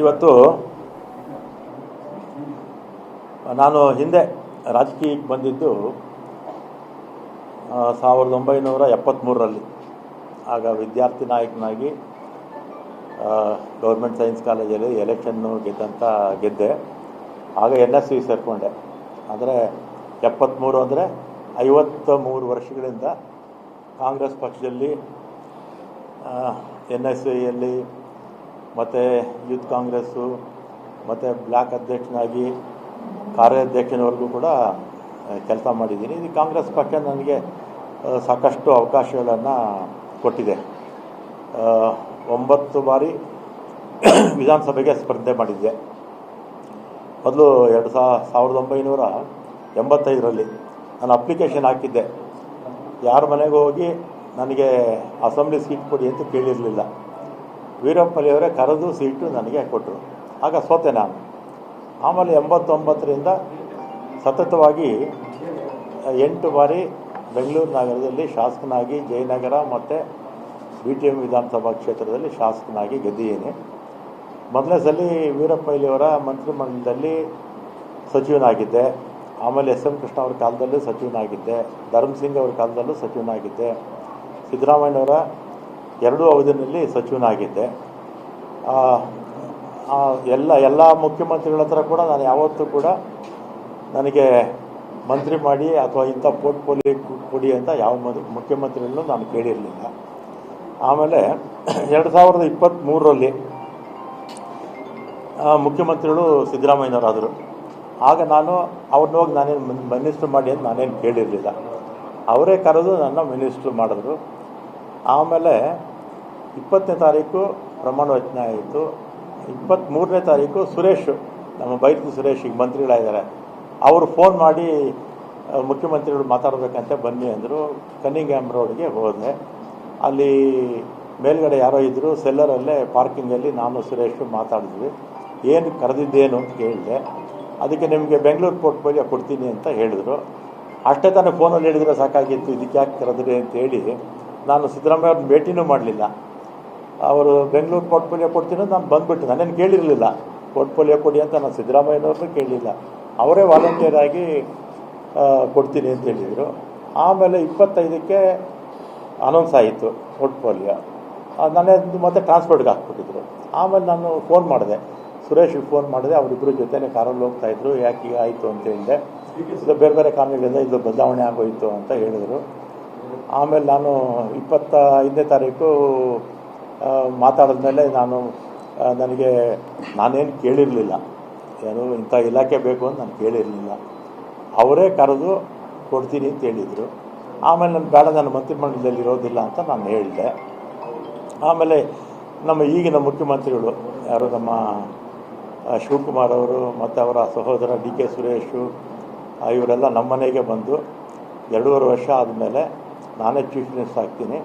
ಇವತ್ತು ನಾನು ಹಿಂದೆ ರಾಜಕೀಯಕ್ಕೆ ಬಂದಿದ್ದು 1973ರಲ್ಲಿ. ಆಗ ವಿದ್ಯಾರ್ಥಿ ನಾಯಕನಾಗಿ ಗೌರ್ಮೆಂಟ್ ಸೈನ್ಸ್ ಕಾಲೇಜಲ್ಲಿ ಎಲೆಕ್ಷನ್ನು ಗೆದ್ದೆ. ಆಗ NSU ಸೇರಿಕೊಂಡೆ. ಆದರೆ 73 ಅಂದರೆ 53 ವರ್ಷಗಳಿಂದ ಕಾಂಗ್ರೆಸ್ ಪಕ್ಷದಲ್ಲಿ NSUಯಲ್ಲಿ ಮತ್ತು ಯೂತ್ ಕಾಂಗ್ರೆಸ್ಸು ಮತ್ತು ಬ್ಲಾಕ್ ಅಧ್ಯಕ್ಷನಾಗಿ ಕಾರ್ಯಾಧ್ಯಕ್ಷನವರೆಗೂ ಕೂಡ ಕೆಲಸ ಮಾಡಿದ್ದೀನಿ. ಇದು ಕಾಂಗ್ರೆಸ್ ಪಕ್ಷ ನನಗೆ ಸಾಕಷ್ಟು ಅವಕಾಶಗಳನ್ನು ಕೊಟ್ಟಿದೆ. 9 ಬಾರಿ ವಿಧಾನಸಭೆಗೆ ಸ್ಪರ್ಧೆ ಮಾಡಿದ್ದೆ. ಮೊದಲು 1985ರಲ್ಲಿ ನಾನು ಅಪ್ಲಿಕೇಶನ್ ಹಾಕಿದ್ದೆ. ಯಾರ ಮನೆಗೂ ಹೋಗಿ ನನಗೆ ಅಸೆಂಬ್ಲಿ ಸೀಟ್ ಕೊಡಿ ಅಂತ ಕೇಳಿರಲಿಲ್ಲ. ವೀರಪ್ಪನವರೇ ಕರೆದು ಸೀಟು ನನಗೆ ಕೊಟ್ಟರು. ಆಗ ಸೋತೆ ನಾನು. ಆಮೇಲೆ 89ರಿಂದ ಸತತವಾಗಿ 8 ಬಾರಿ ಬೆಂಗಳೂರು ನಗರದಲ್ಲಿ ಶಾಸಕನಾಗಿ ಜಯನಗರ ಮತ್ತು BTM ವಿಧಾನಸಭಾ ಕ್ಷೇತ್ರದಲ್ಲಿ ಶಾಸಕನಾಗಿ ಗೆದ್ದಿದ್ದೀನಿ. ಮೊದಲನೇ ಸಲ ವೀರಪ್ಪನವರ ಮಂತ್ರಿಮಂಡಲದಲ್ಲಿ ಸಚಿವನಾಗಿದ್ದೆ. ಆಮೇಲೆ SM ಕೃಷ್ಣ ಅವ್ರ ಕಾಲದಲ್ಲೂ ಸಚಿವನಾಗಿದ್ದೆ. ಧರ್ಮಸಿಂಗ್ ಅವ್ರ ಕಾಲದಲ್ಲೂ ಸಚಿವನಾಗಿದ್ದೆ. ಸಿದ್ದರಾಮಯ್ಯನವರ 2 ಅವಧಿಯಲ್ಲಿ ಸಚಿವನಾಗಿದ್ದೆ. ಎಲ್ಲ ಮುಖ್ಯಮಂತ್ರಿಗಳ ಹತ್ರ ಕೂಡ ನಾನು ಯಾವತ್ತೂ ಕೂಡ ನನಗೆ ಮಂತ್ರಿ ಮಾಡಿ ಅಥವಾ ಇಂಥ ಪೋರ್ಟ್ಫೋಲಿಯೋ ಕೊಡಿ ಅಂತ ಯಾವ ಮುಖ್ಯಮಂತ್ರಿಗಳನ್ನೂ ನಾನು ಕೇಳಿರಲಿಲ್ಲ. ಆಮೇಲೆ 2023ರಲ್ಲಿ ಮುಖ್ಯಮಂತ್ರಿಗಳು ಸಿದ್ದರಾಮಯ್ಯನವರಾದರು. ಆಗ ನಾನು ಅವ್ರನ್ನ ಹೋಗಿ ನಾನೇನು ಮಿನಿಸ್ಟ್ರು ಮಾಡಿ ಅಂತ ನಾನೇನು ಕೇಳಿರಲಿಲ್ಲ. ಅವರೇ ಕರೆದು ನನ್ನ ಮಿನಿಸ್ಟ್ರು ಮಾಡಿದ್ರು. ಆಮೇಲೆ 20ನೇ ತಾರೀಕು ಪ್ರಮಾಣ ವಚನ ಆಯಿತು. 23ನೇ ತಾರೀಕು ಸುರೇಶ್, ನಮ್ಮ ಬೈರತಿ ಸುರೇಶ್ ಈಗ ಮಂತ್ರಿಗಳಾಗಿದ್ದಾರೆ, ಅವರು ಫೋನ್ ಮಾಡಿ ಮುಖ್ಯಮಂತ್ರಿಗಳು ಮಾತಾಡಬೇಕಂತೆ ಬನ್ನಿ ಅಂದರು. ಕನ್ನಿಂಗ್ಹ್ಯಾಮ್ ರೋಡ್ಗೆ ಹೋದೆ. ಅಲ್ಲಿ ಮೇಲ್ಗಡೆ ಯಾರೋ ಇದ್ದರು, ಸೆಲ್ಲರಲ್ಲೇ ಪಾರ್ಕಿಂಗಲ್ಲಿ ನಾನು ಸುರೇಶ್ ಮಾತಾಡಿದ್ವಿ. ಏನು ಕರೆದಿದ್ದೇನು ಅಂತ ಕೇಳಿದೆ. ಅದಕ್ಕೆ ನಿಮಗೆ ಬೆಂಗಳೂರು ಪೋರ್ಟ್ಫೋಲಿಯೋ ಕೊಡ್ತೀನಿ ಅಂತ ಹೇಳಿದ್ರು. ಅಷ್ಟೇ ತಾನೇ ಫೋನಲ್ಲಿ ಹೇಳಿದರೆ ಸಾಕಾಗಿತ್ತು, ಇದಕ್ಕೆ ಯಾಕೆ ಕರೆದ್ರಿ ಅಂತೇಳಿ ನಾನು ಸಿದ್ದರಾಮಯ್ಯ ಅವ್ರನ್ನ ಭೇಟಿನೂ ಮಾಡಲಿಲ್ಲ. ಅವರು ಬೆಂಗಳೂರು ಪೋರ್ಟ್ಫೋಲಿಯೋ ಕೊಡ್ತೀನಿ ಅಂತ ನಾನು ಬಂದುಬಿಟ್ಟು ನಾನೇನು ಕೇಳಿರಲಿಲ್ಲ. ಪೋರ್ಟ್ಫೋಲಿಯೋ ಕೊಡಿ ಅಂತ ನಾನು ಸಿದ್ದರಾಮಯ್ಯನವ್ರನ್ನೂ ಕೇಳಲಿಲ್ಲ. ಅವರೇ ವಾಲಂಟಿಯರ್ ಆಗಿ ಕೊಡ್ತೀನಿ ಅಂತ ಹೇಳಿದರು. ಆಮೇಲೆ 25ಕ್ಕೆ ಅನೌನ್ಸ್ ಆಯಿತು ಪೋರ್ಟ್ಫೋಲಿಯೋ. ನಾನೇ ಮತ್ತೆ ಟ್ರಾನ್ಸ್ಪೋರ್ಟ್ಗೆ ಹಾಕ್ಬಿಟ್ಟಿದ್ರು. ಆಮೇಲೆ ನಾನು ಫೋನ್ ಮಾಡಿದೆ, ಸುರೇಶ್ಗೆ ಫೋನ್ ಮಾಡಿದೆ. ಅವರಿಬ್ಬರು ಜೊತೆನೇ ಕಾರಲ್ಲಿ ಹೋಗ್ತಾಯಿದ್ರು. ಯಾಕೆ ಈಗ ಆಯಿತು ಅಂತ ಹೇಳಿದೆ. ಇದು ಬೇರೆ ಬೇರೆ ಕಾರಣಗಳಿಂದ ಇದು ಬದಲಾವಣೆ ಆಗೋಯಿತು ಅಂತ ಹೇಳಿದರು. ಆಮೇಲೆ ನಾನು 25ನೇ ತಾರೀಕು ಮಾತಾಡಿದ್ಮೇಲೆ ನಾನೇನು ಕೇಳಿರಲಿಲ್ಲ, ಏನು ಇಂಥ ಇಲಾಖೆ ಬೇಕು ಅಂತ ನಾನು ಕೇಳಿರಲಿಲ್ಲ. ಅವರೇ ಕರೆದು ಕೊಡ್ತೀನಿ ಅಂತ ಹೇಳಿದರು. ಆಮೇಲೆ ನಾನು ಬೇಡ, ನನ್ನ ಮಂತ್ರಿಮಂಡಲದಲ್ಲಿ ಇರೋದಿಲ್ಲ ಅಂತ ನಾನು ಹೇಳಿದೆ. ಆಮೇಲೆ ನಮ್ಮ ಈಗಿನ ಮುಖ್ಯಮಂತ್ರಿಗಳು ಯಾರು, ನಮ್ಮ ಶಿವಕುಮಾರ್ ಅವರು ಮತ್ತು ಅವರ ಸಹೋದರ DK ಸುರೇಶು, ಇವರೆಲ್ಲ ನಮ್ಮ ಮನೆಗೆ ಬಂದು 2.5 ವರ್ಷ ಆದಮೇಲೆ ನಾನೇ ಚೀಫ್ ಮಿನಿಸ್ಟರ್ ಆಗ್ತೀನಿ,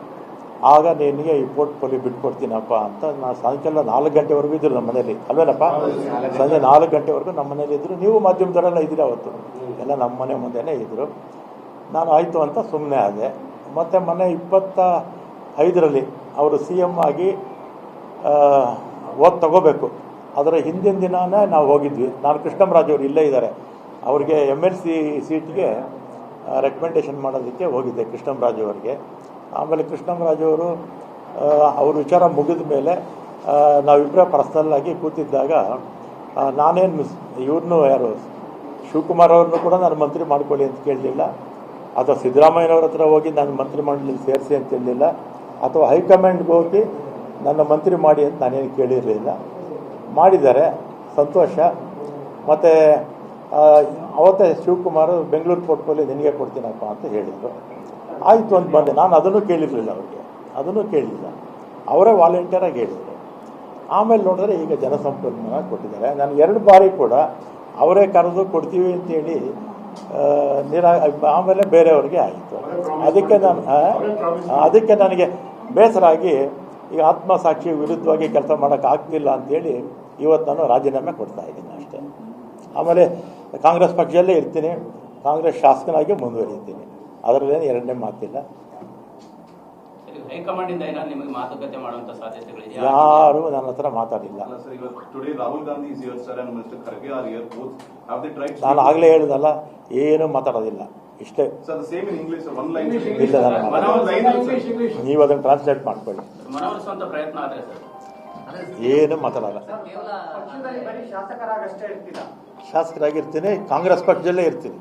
ಆಗ ನಿನಗೆ ಈ ಪೋರ್ಟ್ಫೋಲಿಯೋ ಬಿಟ್ಕೊಡ್ತೀನಪ್ಪ ಅಂತ. ನಾನು ಸಾಯಂಕಾಲ 4 ಗಂಟೆವರೆಗೂ ಇದ್ದರು ನಮ್ಮ ಮನೇಲಿ, ಅಲ್ವೇನಪ್ಪ? ಸಂಜೆ 4 ಗಂಟೆವರೆಗೂ ನಮ್ಮ ಮನೇಲಿ ಇದ್ದರು. ನೀವು ಮಾಧ್ಯಮದವರೆಲ್ಲ ಇದ್ದೀರಿ, ಅವತ್ತು ಎಲ್ಲ ನಮ್ಮ ಮನೆ ಮುಂದೆನೇ ಇದ್ದರು. ನಾನು ಆಯಿತು ಅಂತ ಸುಮ್ಮನೆ ಆದೆ. ಮತ್ತು ಮೊನ್ನೆ 25ರಲ್ಲಿ ಅವರು CM ಆಗಿ ಓದ್ ತಗೋಬೇಕು. ಅದರ ಹಿಂದಿನ ದಿನಾನೇ ನಾವು ಹೋಗಿದ್ವಿ. ನಾನು ಕೃಷ್ಣರಾಜ್ ಅವರು ಇಲ್ಲೇ ಇದ್ದಾರೆ, ಅವ್ರಿಗೆ MLC ಸೀಟ್ಗೆ ರೆಕಮೆಂಡೇಷನ್ ಮಾಡೋದಕ್ಕೆ ಹೋಗಿದ್ದೆ ಕೃಷ್ಣರಾಜ್ ಅವರಿಗೆ. ಆಮೇಲೆ ಕೃಷ್ಣರಾಜ್ ಅವರು ಅವ್ರ ವಿಚಾರ ಮುಗಿದ ಮೇಲೆ ನಾವಿಬ್ಬರೇ ಪರ್ಸ್ನಲ್ಲಾಗಿ ಕೂತಿದ್ದಾಗ ನಾನೇನು ಇವ್ರನ್ನೂ ಯಾರು ಶಿವಕುಮಾರ್ ಅವ್ರನ್ನೂ ಕೂಡ ನಾನು ಮಂತ್ರಿ ಮಾಡ್ಕೊಳ್ಳಿ ಅಂತ ಕೇಳಲಿಲ್ಲ, ಅಥವಾ ಸಿದ್ದರಾಮಯ್ಯನವ್ರ ಹತ್ರ ಹೋಗಿ ನಾನು ಮಂತ್ರಿ ಮಂಡಲದಲ್ಲಿ ಸೇರಿಸಿ ಅಂತ ಹೇಳಲಿಲ್ಲ, ಅಥವಾ ಹೈಕಮಾಂಡ್ಗೆ ಹೋಗಿ ನನ್ನ ಮಂತ್ರಿ ಮಾಡಿ ಅಂತ ನಾನೇನು ಕೇಳಿರಲಿಲ್ಲ. ಮಾಡಿದ್ದಾರೆ, ಸಂತೋಷ. ಮತ್ತು ಅವತ್ತೇ ಶಿವಕುಮಾರ್ ಬೆಂಗಳೂರು ಪೋರ್ಟ್ಫೋಲಿಯೋ ನಿನಗೆ ಕೊಡ್ತೀನಪ್ಪ ಅಂತ ಹೇಳಿದರು. ಆಯಿತು ಅಂತ ಬಂದೆ. ನಾನು ಅದನ್ನು ಕೇಳಿರಲಿಲ್ಲ, ಅದನ್ನು ಕೇಳಲಿಲ್ಲ. ಅವರೇ ವಾಲಂಟಿಯರಾಗಿ ಹೇಳಿದರು. ಆಮೇಲೆ ನೋಡಿದ್ರೆ ಈಗ ಜನಸಂಪನ್ಮೂಲ ಕೊಟ್ಟಿದ್ದಾರೆ. ನಾನು 2 ಬಾರಿ ಕೂಡ ಅವರೇ ಕರೆದು ಕೊಡ್ತೀವಿ ಅಂತೇಳಿ ಆಮೇಲೆ ಬೇರೆಯವ್ರಿಗೆ ಆಯಿತು. ಅದಕ್ಕೆ ನನಗೆ ಬೇಸರ ಆಗಿ ಈಗ ಆತ್ಮಸಾಕ್ಷಿ ವಿರುದ್ಧವಾಗಿ ಕೆಲಸ ಮಾಡೋಕ್ಕಾಗ್ತಿಲ್ಲ ಅಂಥೇಳಿ ಇವತ್ತು ನಾನು ರಾಜೀನಾಮೆ ಕೊಡ್ತಾ ಇದ್ದೀನಿ ಅಷ್ಟೇ. ಆಮೇಲೆ ಕಾಂಗ್ರೆಸ್ ಪಕ್ಷದಲ್ಲೇ ಇರ್ತೀನಿ, ಕಾಂಗ್ರೆಸ್ ಶಾಸಕನಾಗಿ ಮುಂದುವರಿತೀನಿ, ಅದರಲ್ಲೇನು ಎರಡನೇ ಮಾತಿಲ್ಲ. ಹೈಕಮಾಂಡ್ ಇಂದ ಏನಾದ್ರು ನಿಮಗೆ ಮಾತುಕತೆ ಮಾಡುವಂತ ಸಾಧ್ಯತೆಗಳಿದೆ? ಯಾರು ನನ್ನ ಹತ್ರ ಮಾತಾಡಿಲ್ಲ. ನಾನು ಆಗಲೇ ಹೇಳಿದಲ್ಲ, ಏನು ಮಾತಾಡೋದಿಲ್ಲ, ಇಷ್ಟೇ. ಇಲ್ಲ, ನೀವು ಅದನ್ನು ಟ್ರಾನ್ಸ್ಲೇಟ್ ಮಾಡ್ಕೊಳ್ಳಿ. ಮನವೊಲಿಸುವಂತ ಪ್ರಯತ್ನ ಆದ್ರೆ ಏನು ಮಾತಾಡಲ್ಲ. ಶಾಸಕರಾಗಿರ್ತೀನಿ, ಕಾಂಗ್ರೆಸ್ ಪಕ್ಷದಲ್ಲೇ ಇರ್ತೀನಿ.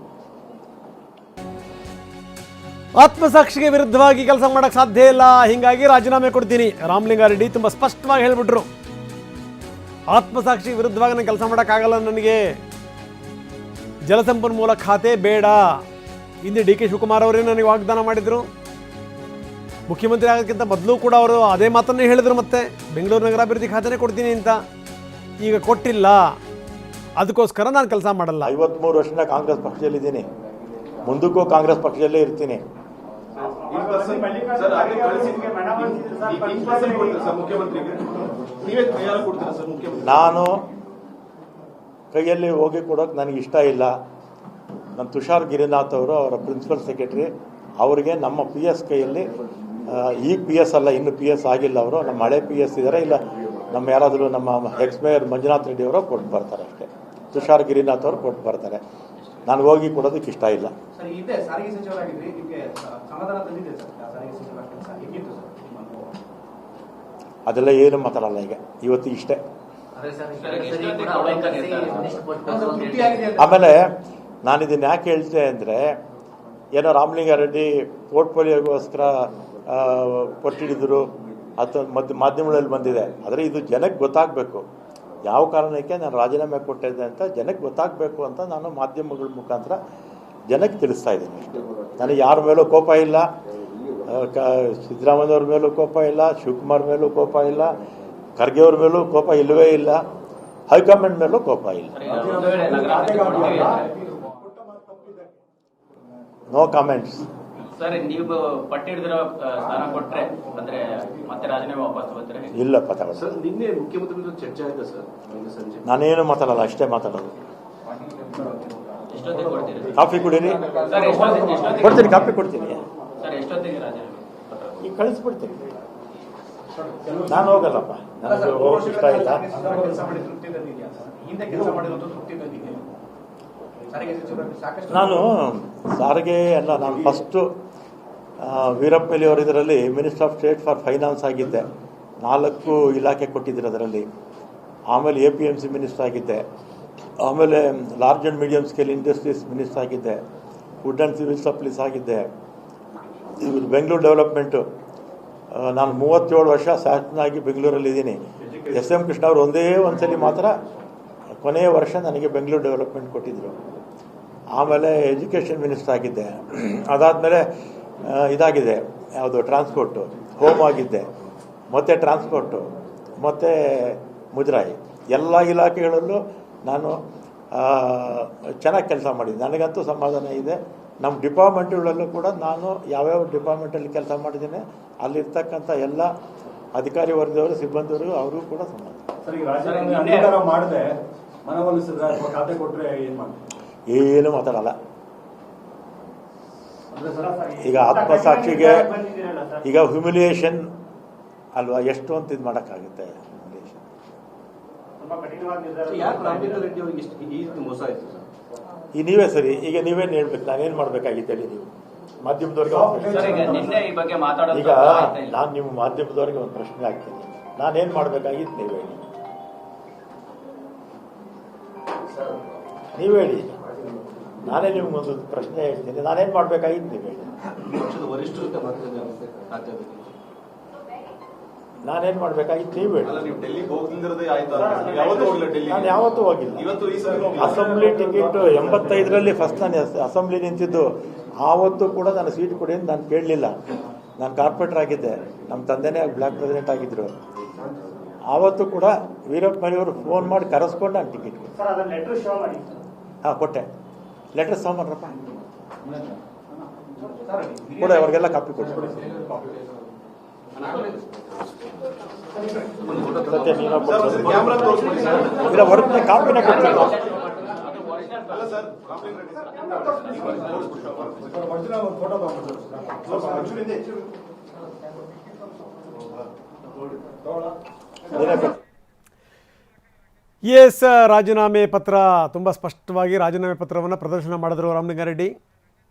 ಆತ್ಮಸಾಕ್ಷಿಗೆ ವಿರುದ್ಧವಾಗಿ ಕೆಲಸ ಮಾಡಕ್ಕೆ ಸಾಧ್ಯ ಇಲ್ಲ, ಹೀಗಾಗಿ ರಾಜೀನಾಮೆ ಕೊಡ್ತೀನಿ. ರಾಮಲಿಂಗಾರೆಡ್ಡಿ ತುಂಬ ಸ್ಪಷ್ಟವಾಗಿ ಹೇಳಿಬಿಟ್ರು, ಆತ್ಮಸಾಕ್ಷಿಗೆ ವಿರುದ್ಧವಾಗಿ ನಾನು ಕೆಲಸ ಮಾಡೋಕ್ಕಾಗಲ್ಲ, ನನಗೆ ಜಲಸಂಪನ್ಮೂಲ ಖಾತೆ ಬೇಡ. ಹಿಂದೆ ಡಿ ಕೆ ಶಿವಕುಮಾರ್ ಅವರೇ ನನಗೆ ವಾಗ್ದಾನ ಮಾಡಿದರು, ಮುಖ್ಯಮಂತ್ರಿ ಆಗೋದಕ್ಕಿಂತ ಮೊದಲು ಕೂಡ ಅವರು ಅದೇ ಮಾತನ್ನೇ ಹೇಳಿದರು. ಮತ್ತೆ ಬೆಂಗಳೂರು ನಗರಾಭಿವೃದ್ಧಿ ಖಾತೆನೇ ಕೊಡ್ತೀನಿ ಅಂತ ಈಗ ಕೊಟ್ಟಿಲ್ಲ, ಅದಕ್ಕೋಸ್ಕರ ನಾನು ಕೆಲಸ ಮಾಡಲ್ಲ. 53 ವರ್ಷದಿಂದ ಕಾಂಗ್ರೆಸ್ ಪಕ್ಷದಲ್ಲಿದ್ದೀನಿ, ಮುಂದಕ್ಕೂ ಕಾಂಗ್ರೆಸ್ ಪಕ್ಷದಲ್ಲೇ ಇರ್ತೀನಿ. ನಾನು ಕೈಯಲ್ಲಿ ಹೋಗಿ ಕೊಡೋಕೆ ನನಗೆ ಇಷ್ಟ ಇಲ್ಲ. ನಮ್ಮ ತುಷಾರ್ ಗಿರಿನಾಥ್ ಅವರು, ಅವರ ಪ್ರಿನ್ಸಿಪಲ್ ಸೆಕ್ರೆಟರಿ, ಅವರಿಗೆ ನಮ್ಮ PS ಕೈಯಲ್ಲಿ, ಈಗ PS ಅಲ್ಲ, ಇನ್ನು PS ಆಗಿಲ್ಲ, ಅವರು ನಮ್ಮ ಹಳೆ PS ಇದ್ದಾರೆ, ಇಲ್ಲ ನಮ್ಮ ಯಾರಾದರೂ ನಮ್ಮ ಎಕ್ಸ್-ಮೇಯರ್ ಮಂಜುನಾಥ್ ರೆಡ್ಡಿ ಅವರು ಕೊಟ್ಟು ಬರ್ತಾರೆ ಅಷ್ಟೇ. ತುಷಾರ್ ಗಿರಿನಾಥ್ ಅವರು ಕೊಟ್ಟು ಬರ್ತಾರೆ, ನಾನು ಹೋಗಿ ಕೊಡೋದಕ್ಕೆ ಇಷ್ಟ ಇಲ್ಲ. ಅದೆಲ್ಲ ಏನು ಮಾತಾಡಲ್ಲ ಈಗ, ಇವತ್ತು ಇಷ್ಟೇ. ಆಮೇಲೆ ನಾನು ಇದನ್ನ ಯಾಕೆ ಹೇಳ್ತೆ ಅಂದರೆ, ಏನೋ ರಾಮಲಿಂಗಾರೆಡ್ಡಿ ಪೋರ್ಟ್ಫೋಲಿಯೋಗೋಸ್ಕರ ಕೊಟ್ಟಿಡಿದ್ರು ಅಥವಾ ಮಾಧ್ಯಮಗಳಲ್ಲಿ ಬಂದಿದೆ, ಆದರೆ ಇದು ಜನಕ್ಕೆ ಗೊತ್ತಾಗಬೇಕು ಯಾವ ಕಾರಣಕ್ಕೆ ನಾನು ರಾಜೀನಾಮೆ ಕೊಟ್ಟಿದ್ದೆ ಅಂತ ಜನಕ್ಕೆ ಗೊತ್ತಾಗಬೇಕು ಅಂತ ನಾನು ಮಾಧ್ಯಮಗಳ ಮುಖಾಂತರ ಜನಕ್ಕೆ ತಿಳಿಸ್ತಾ ಇದ್ದೀನಿ ಅಷ್ಟೇ. ನನಗೆ ಯಾರ ಮೇಲೂ ಕೋಪ ಇಲ್ಲ, ಸಿದ್ದರಾಮಯ್ಯವ್ರ ಮೇಲೂ ಕೋಪ ಇಲ್ಲ, ಶಿವಕುಮಾರ್ ಮೇಲೂ ಕೋಪ ಇಲ್ಲ, ಖರ್ಗೆ ಅವ್ರ ಮೇಲೂ ಕೋಪ ಇಲ್ಲವೇ ಇಲ್ಲ, ಹೈಕಮಾಂಡ್ ಮೇಲೂ ಕೋಪ ಇಲ್ಲ. No comments. ಸರ್, ನೀವು ಪಟ್ಟಿ ಹಿಡಿದಿರೋ ಸ್ಥಾನ ಕೊಟ್ರೆ ಅಂದ್ರೆ ಮತ್ತೆ ರಾಜೀನಾಮೆ ವಾಪಸ್ ಬರ್ತಾರೆ? ಇಲ್ಲ ಪತ್ರ ಸರ್, ನಿನ್ನೆ ಮುಖ್ಯಮಂತ್ರಿ ಚರ್ಚೆ ಆಯ್ತಾ ಸರ್? ಸಂಜೆ ನಾನೇನು ಮಾತಾಡಲ್ಲ, ಅಷ್ಟೇ ಮಾತಾಡೋದು. ಎಷ್ಟೊತ್ತಿಗೆ ಕೊಡ್ತೀರಿ? ಕಾಫಿ ಕುಡೀರಿ, ಕೊಡ್ತೀನಿ, ಕಾಫಿ ಕೊಡ್ತೀನಿ. ಸರ್, ಎಷ್ಟೊತ್ತಿಗೆ ರಾಜೀನಾಮೆ? ಈಗ ಕಳಿಸ್ಬಿಡ್ತೀನಿ. ನಾನು ಹೋಗಲ್ಲಪ್ಪ, ನನಗೆ ಹೋಗೋಕೆ ಇಷ್ಟ ಇಲ್ಲ. ನಾನು ಸಾರಿಗೆ ಅಲ್ಲ, ನಾನು ಫಸ್ಟು ವೀರಪ್ಪಲ್ಲಿ ಅವರು ಇದರಲ್ಲಿ minister of state for finance ಆಗಿದ್ದೆ, 4 ಇಲಾಖೆ ಕೊಟ್ಟಿದ್ದರು ಅದರಲ್ಲಿ. ಆಮೇಲೆ APMC ಮಿನಿಸ್ಟರ್ ಆಗಿದ್ದೆ, ಆಮೇಲೆ large and medium scale industries minister ಆಗಿದ್ದೆ, ವುಡ್ ಆ್ಯಂಡ್ ಸಿವಿಲ್ ಸಪ್ಲೈಸ್ ಆಗಿದ್ದೆ, ಬೆಂಗಳೂರು ಡೆವಲಪ್ಮೆಂಟು. ನಾನು 37 ವರ್ಷ ಶಾಸಕನಾಗಿ ಬೆಂಗಳೂರಲ್ಲಿದ್ದೀನಿ. SM ಕೃಷ್ಣ ಅವರು ಒಂದೇ ಒಂದ್ಸಲಿ ಮಾತ್ರ ಕೊನೆಯ ವರ್ಷ ನನಗೆ ಬೆಂಗಳೂರು ಡೆವಲಪ್ಮೆಂಟ್ ಕೊಟ್ಟಿದ್ದರು. ಆಮೇಲೆ ಎಜುಕೇಷನ್ ಮಿನಿಸ್ಟರ್ ಆಗಿದ್ದೆ, ಅದಾದಮೇಲೆ ಇದಾಗಿದೆ ಯಾವುದು ಟ್ರಾನ್ಸ್ಪೋರ್ಟು, ಹೋಮ್ ಆಗಿದ್ದೆ, ಮತ್ತು ಟ್ರಾನ್ಸ್ಪೋರ್ಟು, ಮತ್ತು ಮುಜರಾಯಿ, ಎಲ್ಲ ಇಲಾಖೆಗಳಲ್ಲೂ ನಾನು ಚೆನ್ನಾಗಿ ಕೆಲಸ ಮಾಡಿದ್ದೆ. ನನಗಂತೂ ಸಮಾಧಾನ ಇದೆ. ನಮ್ಮ ಡಿಪಾರ್ಟ್ಮೆಂಟ್ಗಳಲ್ಲೂ ಕೂಡ ನಾನು ಯಾವ್ಯಾವ ಡಿಪಾರ್ಟ್ಮೆಂಟಲ್ಲಿ ಕೆಲಸ ಮಾಡಿದ್ದೀನಿ ಅಲ್ಲಿರ್ತಕ್ಕಂಥ ಎಲ್ಲ ಅಧಿಕಾರಿ ವರ್ಗದವರು, ಸಿಬ್ಬಂದಿಯವರು, ಅವ್ರಿಗೂ ಕೂಡ ಸಮಾಧಾನ. ಏನು ಮಾತಾಡಲ್ಲ. ಈಗ ಆತ್ಮಸಾಕ್ಷಿಗೆ ಈಗ ಹ್ಯುಮಿಲಿಯೇಷನ್ ಅಲ್ವಾ, ಎಷ್ಟು ಅಂತ ಇದು ಮಾಡೋಕ್ಕಾಗುತ್ತೆ? ಈ ನೀವೇ ಸರಿ, ಈಗ ನೀವೇನು ಹೇಳ್ಬೇಕು, ನಾನೇನು ಮಾಡ್ಬೇಕಾಗಿತ್ತು ಹೇಳಿ? ನೀವು ಮಾಧ್ಯಮದವ್ರಿಗೆ ಈಗ ನಾನು ನಿಮ್ಮ ಮಾಧ್ಯಮದವ್ರಿಗೆ ಒಂದು ಪ್ರಶ್ನೆ ಹಾಕ್ತೀನಿ, ನಾನೇನು ಮಾಡಬೇಕಾಗಿತ್ತು ನೀವು ಹೇಳಿ, ನೀವು ಹೇಳಿ. ನಾನೇ ನಿಮ್ಗೊಂದು ಪ್ರಶ್ನೆ ಹೇಳ್ತೀನಿ, ನಾನೇನು ಮಾಡಬೇಕಾಗಿತ್ತು ನೀವು ಹೇಳಿ. ನಾನೇನು ಮಾಡಬೇಕಾಗಿತ್ತು ನೀವು ಹೇಳಿ. ನಾನು ಯಾವತ್ತೂ ಹೋಗಿಲ್ಲ. ಅಸೆಂಬ್ಲಿ ಟಿಕೆಟ್ 85ರಲ್ಲಿ ಫಸ್ಟ್ ನಾನು ಅಸೆಂಬ್ಲಿ ನಿಂತಿದ್ದು, ಆವತ್ತು ಕೂಡ ನಾನು ಸೀಟ್ ಕೊಡಿ ಅಂತ ನಾನು ಕೇಳಲಿಲ್ಲ. ನಾನು ಕಾರ್ಪೊರೇಟರ್ ಆಗಿದ್ದೆ, ನಮ್ಮ ತಂದೆನೇ ಬ್ಲಾಕ್ ಪ್ರೆಸಿಡೆಂಟ್ ಆಗಿದ್ದರು. ಆವತ್ತು ಕೂಡ ವೀರಪ್ಪನವರು ಫೋನ್ ಮಾಡಿ ಕರೆಸ್ಕೊಂಡು ನಾನು ಟಿಕೆಟ್ ಕೊಟ್ಟೆ. ಲೆಟರ್ ಸಾಮಾನ್ರಪ್ಪ ಕೂಡ ಅವ್ರಿಗೆಲ್ಲ ಕಾಪಿ ಕೊಟ್ಟು ಇಲ್ಲ, ಹೊರಗಿನ ಕಾಪಿನ ಕೊಡ್ತೀನಿ. ಎಸ್, ರಾಜೀನಾಮೆ ಪತ್ರ ತುಂಬ ಸ್ಪಷ್ಟವಾಗಿ ರಾಜೀನಾಮೆ ಪತ್ರವನ್ನು ಪ್ರದರ್ಶನ ಮಾಡಿದ್ರು ರಾಮಲಿಂಗಾರೆಡ್ಡಿ.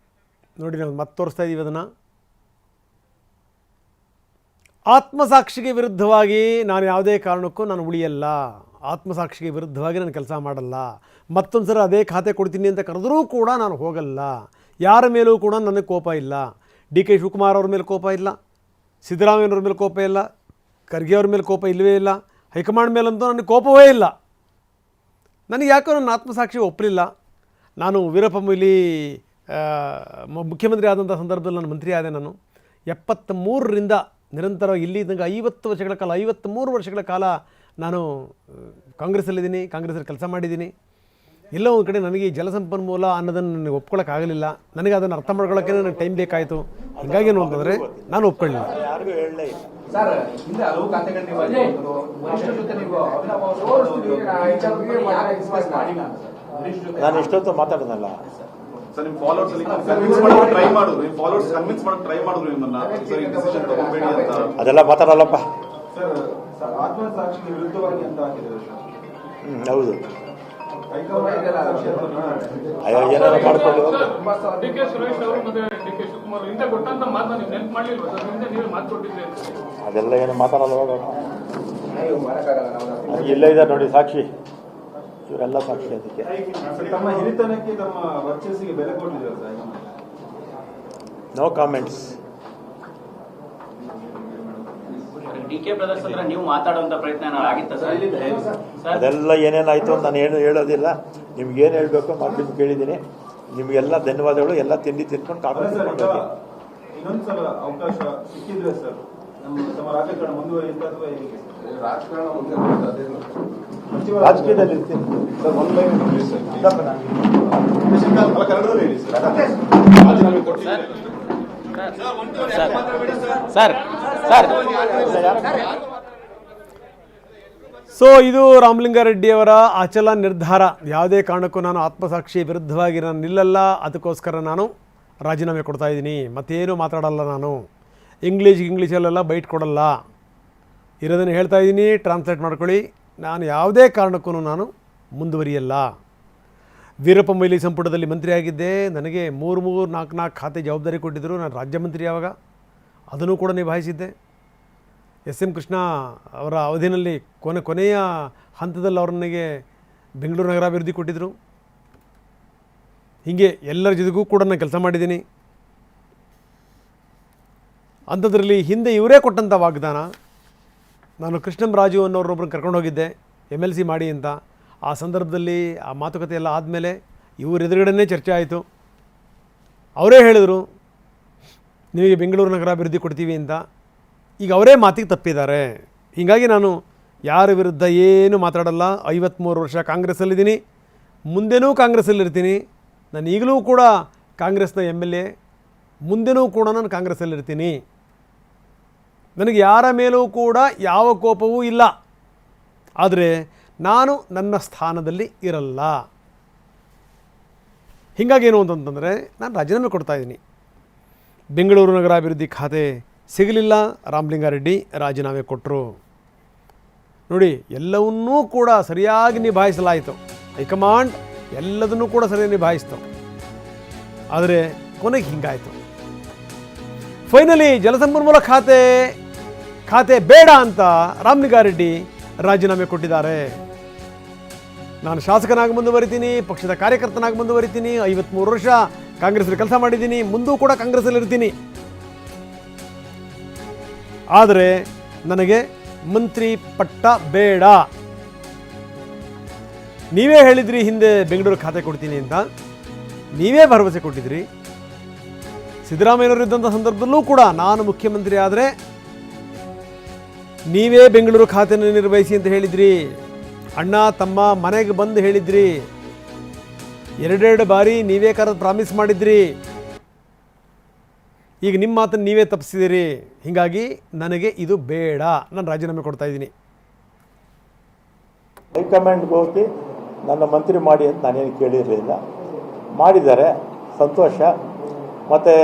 ನೋಡಿ, ನಾವು ಮತ್ತೆ ತೋರಿಸ್ತಾ ಇದ್ದೀವಿ ಅದನ್ನು. ಆತ್ಮಸಾಕ್ಷಿಗೆ ವಿರುದ್ಧವಾಗಿ ನಾನು ಯಾವುದೇ ಕಾರಣಕ್ಕೂ ನಾನು ಉಳಿಯಲ್ಲ, ಆತ್ಮಸಾಕ್ಷಿಗೆ ವಿರುದ್ಧವಾಗಿ ನಾನು ಕೆಲಸ ಮಾಡಲ್ಲ, ಮತ್ತೊಂದು ಸಲ ಅದೇ ಖಾತೆ ಕೊಡ್ತೀನಿ ಅಂತ ಕರೆದರೂ ಕೂಡ ನಾನು ಹೋಗಲ್ಲ. ಯಾರ ಮೇಲೂ ಕೂಡ ನನಗೆ ಕೋಪ ಇಲ್ಲ. ಡಿ ಕೆ ಶಿವಕುಮಾರ್ ಅವ್ರ ಮೇಲೆ ಕೋಪ ಇಲ್ಲ, ಸಿದ್ದರಾಮಯ್ಯವ್ರ ಮೇಲೆ ಕೋಪ ಇಲ್ಲ, ಖರ್ಗೆ ಅವ್ರ ಮೇಲೆ ಕೋಪ ಇಲ್ಲವೇ ಇಲ್ಲ, ಹೈಕಮಾಂಡ್ ಮೇಲಂತೂ ನನಗೆ ಕೋಪವೇ ಇಲ್ಲ. ನನಗೆ ಯಾಕೋ ನನ್ನ ಆತ್ಮಸಾಕ್ಷಿ ಒಪ್ಪಲಿಲ್ಲ. ನಾನು ವೀರಪ್ಪ ಮೊಯ್ಲಿ ಮುಖ್ಯಮಂತ್ರಿ ಆದಂಥ ಸಂದರ್ಭದಲ್ಲಿ ನಾನು ಮಂತ್ರಿ ಆದೆ. ನಾನು 73ರಿಂದ ನಿರಂತರವಾಗಿ ಇಲ್ಲಿ ಇದ್ದಂಗೆ 53 ವರ್ಷಗಳ ಕಾಲ ನಾನು ಕಾಂಗ್ರೆಸ್ಸಲ್ಲಿದ್ದೀನಿ, ಕಾಂಗ್ರೆಸ್ಸಲ್ಲಿ ಕೆಲಸ ಮಾಡಿದ್ದೀನಿ. ಎಲ್ಲ ಒಂದು ಕಡೆ ನನಗೆ ಈ ಜಲಸಂಪನ್ಮೂಲ ಅನ್ನೋದನ್ನು ನನಗೆ ಒಪ್ಕೊಳ್ಳೋಕ್ಕಾಗಲಿಲ್ಲ. ನನಗೆ ಅದನ್ನು ಅರ್ಥ ಮಾಡ್ಕೊಳ್ಳೋಕ್ಕೆ ನನಗೆ ಟೈಮ್ ಬೇಕಾಯಿತು. ಹೀಗಾಗಿ ಏನು ಅಂತಂದರೆ ನಾನು ಒಪ್ಕೊಳ್ಳಿಲ್ಲ. ಯಾರಿಗೂ ಹೇಳಲೇ ಇಲ್ಲ. ಸರ್, ಹಿಂದೆ ಹಲವು ಖಾತೆಗಳು ನೀವು ವರಿಷ್ಠರ ಜೊತೆ ನೀವು ನಾನು ಇಷ್ಟೊತ್ತು ಮಾತಾಡೋದಲ್ಲ. ಸರ್, ನಿಮ್ಮ ಫಾಲೋವರ್ಸ್ ಅಲ್ಲಿ ಕನ್ವಿನ್ಸ್ ಮಾಡಕ್ಕೆ ಟ್ರೈ ಮಾಡಿದ್ರು, ನಿಮ್ಮ ಫಾಲೋವರ್ಸ್ ಕನ್ವಿನ್ಸ್ ಮಾಡಕ್ಕೆ ಟ್ರೈ ಮಾಡಿದ್ರು ನಿಮ್ಮನ್ನ ಸರ್ ಈ ಡಿಸಿಷನ್ ತಗೊಬೇಡಿ ಅಂತ. ಅದೆಲ್ಲ ಮಾತಾಡಲ್ಲಪ್ಪ. ಸರ್, ಆತ್ಮಸಾಕ್ಷಿಗೆ ವಿರುದ್ಧವಾಗಿ ಅಂತ ಹಾಕಿದ್ರು ಸರ್. ಹೌದು. ಹೈಕಮಾಂಡ್ ಏನಾರು ಮಾಡ್ಕೊಳ್ಳಿ. ಡಿ ಕೆ ಸುರೇಶ್ ಅವರು ಮತ್ತೆ ಡಿ ಕೆ ಶಿವಕುಮಾರ್ ಹಿಂದೆ ಕೊಟ್ಟಂತ ಮಾತನ್ನ ನೀವು ನೆನಪು ಮಾಡಲಿಲ್ವಾ ಸರ್? ಹಿಂದೆ ನೀವು ಮಾತು ಕೊಟ್ಟಿದ್ರಿ ಅಂತ. ಅದೆಲ್ಲ ಏನು ಮಾತಾಡಲ್ಲ. ಇಲ್ಲೇ ಇದೆ ನೋಡಿ ಸಾಕ್ಷಿ, ಇವರೆಲ್ಲ ಸಾಕ್ಷಿ. ಅದಕ್ಕೆ ತಮ್ಮ ಹಿರಿತನಕ್ಕೆ ತಮ್ಮ ವರ್ಚಸ್ಸಿಗೆ ಬೆಲೆ ಕೊಟ್ಟಿದ್ದಾರೆ sir high command. No comments. D K brothers ಹತ್ರ ನೀವು ಮಾತಾಡುವಂತ ಪ್ರಯತ್ನ ಆಗಿತ್ತ ಸರ್? ಅದೆಲ್ಲ ಏನೇನಾಯ್ತು ಅಂತ ನಾನು ಏನು ಹೇಳೋದಿಲ್ಲ. ನಿಮ್ಗೇನು ಹೇಳಬೇಕು ಮಾರ್ಕೆಟ್ ಕೇಳಿದ್ದೀನಿ. ನಿಮಗೆಲ್ಲ ಧನ್ಯವಾದಗಳು. ಎಲ್ಲ ತಿಂಡಿ ತಿನ್ಕೊಂಡು ಕಾಫಿ ಇನ್ನೊಂದ್ಸಲ ಅವಕಾಶ ಸಿಕ್ಕಿದ್ರೆ ಸರ್ ತಮ್ಮ ರಾಜಕಾರಣ ಮುಂದುವರಿಯುತ್ತೆ ಅಥವಾ ಹೇಗೆ? ರಾಜಕಾರಣ ರಾಜಕೀಯದಲ್ಲಿ ಇರ್ತೀನಿ ಸರ್. ಒಂದು ಲೈನ್ ಹೇಳಿ ಸರ್, ಕನ್ನಡದಲ್ಲಿ ಹೇಳಿ ಸರ್. ರಾಜೀನಾಮೆ ಕೊಟ್ಟಿದ್ದಾರೆ ಸರ್. ಸೊ ಇದು ರಾಮಲಿಂಗಾರೆಡ್ಡಿಯವರ ಅಚಲ ನಿರ್ಧಾರ. ಯಾವುದೇ ಕಾರಣಕ್ಕೂ ನಾನು ಆತ್ಮಸಾಕ್ಷಿ ವಿರುದ್ಧವಾಗಿ ನಾನು ನಿಲ್ಲಲ್ಲ, ಅದಕ್ಕೋಸ್ಕರ ನಾನು ರಾಜೀನಾಮೆ ಕೊಡ್ತಾಯಿದ್ದೀನಿ, ಮತ್ತೇನು ಮಾತಾಡಲ್ಲ. ನಾನು ಇಂಗ್ಲೀಷಲ್ಲೆಲ್ಲ ಬೈಟ್ ಕೊಡಲ್ಲ, ಇರೋದನ್ನು ಹೇಳ್ತಾ ಇದ್ದೀನಿ, ಟ್ರಾನ್ಸ್ಲೇಟ್ ಮಾಡ್ಕೊಳ್ಳಿ. ನಾನು ಯಾವುದೇ ಕಾರಣಕ್ಕೂ ನಾನು ಮುಂದುವರಿಯಲ್ಲ. ವೀರಪ್ಪ ಮೊಯ್ಲಿ ಸಂಪುಟದಲ್ಲಿ ಮಂತ್ರಿ ಆಗಿದ್ದೆ. ನನಗೆ 3-4 ಖಾತೆ ಜವಾಬ್ದಾರಿ ಕೊಟ್ಟಿದ್ದರು. ನಾನು ರಾಜ್ಯ ಮಂತ್ರಿ ಯಾವಾಗ, ಅದನ್ನು ಕೂಡ ನಿಭಾಯಿಸಿದ್ದೆ. ಎಸ್ ಎಂ ಕೃಷ್ಣ ಅವರ ಅವಧಿಯಲ್ಲಿ ಕೊನೆಯ ಹಂತದಲ್ಲಿ ನನಗೆ ಬೆಂಗಳೂರು ನಗರಾಭಿವೃದ್ಧಿ ಕೊಟ್ಟಿದ್ದರು. ಹೀಗೆ ಎಲ್ಲರ ಜೊತೆಗೂ ಕೂಡ ನಾನು ಕೆಲಸ ಮಾಡಿದ್ದೀನಿ. ಅಂಥದ್ರಲ್ಲಿ ಹಿಂದೆ ಇವರೇ ಕೊಟ್ಟಂಥ ವಾಗ್ದಾನ, ನಾನು ಕೃಷ್ಣಂ ರಾಜು ಅನ್ನೋರೊಬ್ಬರನ್ನ ಕರ್ಕೊಂಡು ಹೋಗಿದ್ದೆ MLC ಮಾಡಿ ಅಂತ. ಆ ಸಂದರ್ಭದಲ್ಲಿ ಆ ಮಾತುಕತೆ ಎಲ್ಲ ಆದಮೇಲೆ ಇವ್ರ ಎದುರುಗಡೆನೇ ಚರ್ಚೆ ಆಯಿತು. ಅವರೇ ಹೇಳಿದರು ನಿಮಗೆ ಬೆಂಗಳೂರು ನಗರಾಭಿವೃದ್ಧಿ ಕೊಡ್ತೀವಿ ಅಂತ. ಈಗ ಅವರೇ ಮಾತಿಗೆ ತಪ್ಪಿದ್ದಾರೆ. ಹೀಗಾಗಿ ನಾನು ಯಾರ ವಿರುದ್ಧ ಏನು ಮಾತಾಡಲ್ಲ. 53 ವರ್ಷ ಕಾಂಗ್ರೆಸ್ಸಲ್ಲಿದ್ದೀನಿ, ಮುಂದೆನೂ ಕಾಂಗ್ರೆಸ್ಸಲ್ಲಿರ್ತೀನಿ. ನಾನು ಈಗಲೂ ಕೂಡ ಕಾಂಗ್ರೆಸ್ನ MLA, ಮುಂದೆನೂ ಕೂಡ ನಾನು ಕಾಂಗ್ರೆಸ್ಸಲ್ಲಿರ್ತೀನಿ. ನನಗೆ ಯಾರ ಮೇಲೂ ಕೂಡ ಯಾವ ಕೋಪವೂ ಇಲ್ಲ. ಆದರೆ ನಾನು ನನ್ನ ಸ್ಥಾನದಲ್ಲಿ ಇರಲ್ಲ. ಹೀಗಾಗಿ ಏನು ಅಂತಂತಂದರೆ ನಾನು ರಾಜೀನಾಮೆ ಕೊಡ್ತಾಯಿದ್ದೀನಿ. ಬೆಂಗಳೂರು ನಗರಾಭಿವೃದ್ಧಿ ಖಾತೆ ಸಿಗಲಿಲ್ಲ, ರಾಮಲಿಂಗಾರೆಡ್ಡಿ ರಾಜೀನಾಮೆ ಕೊಟ್ಟರು. ನೋಡಿ, ಎಲ್ಲವನ್ನೂ ಕೂಡ ಸರಿಯಾಗಿ ನಿಭಾಯಿಸಲಾಯಿತು. ಹೈಕಮಾಂಡ್ ಎಲ್ಲದನ್ನೂ ಕೂಡ ಸರಿಯಾಗಿ ನಿಭಾಯಿಸ್ತು. ಆದರೆ ಕೊನೆಗೆ ಹಿಂಗಾಯಿತು. ಫೈನಲಿ ಜಲಸಂಪನ್ಮೂಲ ಖಾತೆ ಬೇಡ ಅಂತ ರಾಮಲಿಂಗಾರೆಡ್ಡಿ ರಾಜೀನಾಮೆ ಕೊಟ್ಟಿದ್ದಾರೆ. ನಾನು ಶಾಸಕನಾಗಿ ಮುಂದುವರಿತೀನಿ, ಪಕ್ಷದ ಕಾರ್ಯಕರ್ತನಾಗಿ ಮುಂದುವರಿತೀನಿ. 53 ವರ್ಷ ಕಾಂಗ್ರೆಸ್ಸಲ್ಲಿ ಕೆಲಸ ಮಾಡಿದ್ದೀನಿ, ಮುಂದೂ ಕೂಡ ಕಾಂಗ್ರೆಸ್ಸಲ್ಲಿರ್ತೀನಿ. ಆದರೆ ನನಗೆ ಮಂತ್ರಿ ಪಟ್ಟ ಬೇಡ. ನೀವೇ ಹೇಳಿದ್ರಿ ಹಿಂದೆ ಬೆಂಗಳೂರು ಖಾತೆ ಕೊಡ್ತೀನಿ ಅಂತ, ನೀವೇ ಭರವಸೆ ಕೊಟ್ಟಿದ್ರಿ. ಸಿದ್ದರಾಮಯ್ಯನವರು ಇದ್ದಂಥ ಸಂದರ್ಭದಲ್ಲೂ ಕೂಡ ನಾನು ಮುಖ್ಯಮಂತ್ರಿ ಆದರೆ ನೀವೇ ಬೆಂಗಳೂರು ಖಾತೆಯನ್ನು ನಿರ್ವಹಿಸಿ ಅಂತ ಹೇಳಿದ್ರಿ. ಅಣ್ಣ ತಮ್ಮ ಮನೆಗೆ ಬಂದು ಹೇಳಿದ್ರಿ. 2 ಬಾರಿ ನೀವೇ ಕರೆದು ಪ್ರಾಮಿಸ್ ಮಾಡಿದ್ರಿ. ಈಗ ನಿಮ್ಮ ಮಾತನ್ನು ನೀವೇ ತಪ್ಪಿಸಿದಿರಿ. ಹೀಗಾಗಿ ನನಗೆ ಇದು ಬೇಡ, ನಾನು ರಾಜೀನಾಮೆ ಕೊಡ್ತಾ ಇದ್ದೀನಿ. ಹೈಕಮಾಂಡ್ಗೆ ಹೋಗಿ ನನ್ನ ಮಂತ್ರಿ ಮಾಡಿ ಅಂತ ನಾನೇನು ಕೇಳಿರಲಿಲ್ಲ. ಮಾಡಿದ್ದಾರೆ, ಸಂತೋಷ. ಮತ್ತು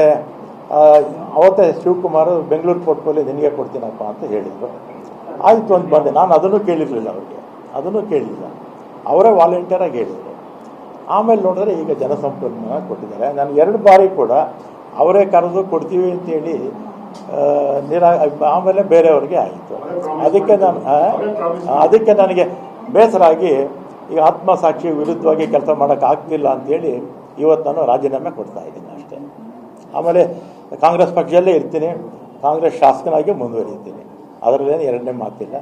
ಅವತ್ತೇ ಶಿವಕುಮಾರ್ ಬೆಂಗಳೂರು ಪೋರ್ಟ್ಫೋಲಿಯೋ ನಿನಗೆ ಕೊಡ್ತೀನಪ್ಪ ಅಂತ ಹೇಳಿದರು. ಆಯಿತು ಅಂತ ಬಂದೆ. ನಾನು ಅದನ್ನು ಕೇಳಿರಲಿಲ್ಲ ಅವ್ರಿಗೆ, ಅದನ್ನು ಕೇಳಲಿಲ್ಲ, ಅವರೇ ವಾಲಂಟಿಯರಾಗಿ ಹೇಳಿದರು. ಆಮೇಲೆ ನೋಡಿದ್ರೆ ಈಗ ಜನಸಂಪನ್ಮೂಲ ಕೊಟ್ಟಿದ್ದಾರೆ. ನಾನು 2 ಬಾರಿ ಕೂಡ ಅವರೇ ಕರೆದು ಕೊಡ್ತೀವಿ ಅಂತೇಳಿ ಆಮೇಲೆ ಬೇರೆಯವ್ರಿಗೆ ಆಯಿತು. ಅದಕ್ಕೆ ನನಗೆ ಬೇಸರ ಆಗಿ ಈಗ ಆತ್ಮಸಾಕ್ಷಿ ವಿರುದ್ಧವಾಗಿ ಕೆಲಸ ಮಾಡೋಕ್ಕಾಗ್ತಿಲ್ಲ ಅಂತೇಳಿ ಇವತ್ತು ನಾನು ರಾಜೀನಾಮೆ ಕೊಡ್ತಾ ಇದ್ದೀನಿ ಅಷ್ಟೇ. ಆಮೇಲೆ ಕಾಂಗ್ರೆಸ್ ಪಕ್ಷದಲ್ಲೇ ಇರ್ತೀನಿ, ಕಾಂಗ್ರೆಸ್ ಶಾಸಕನಾಗಿ ಮುಂದುವರಿತೀನಿ, ಅದರಲ್ಲೇನು ಎರಡನೇ ಮಾತಿಲ್ಲ.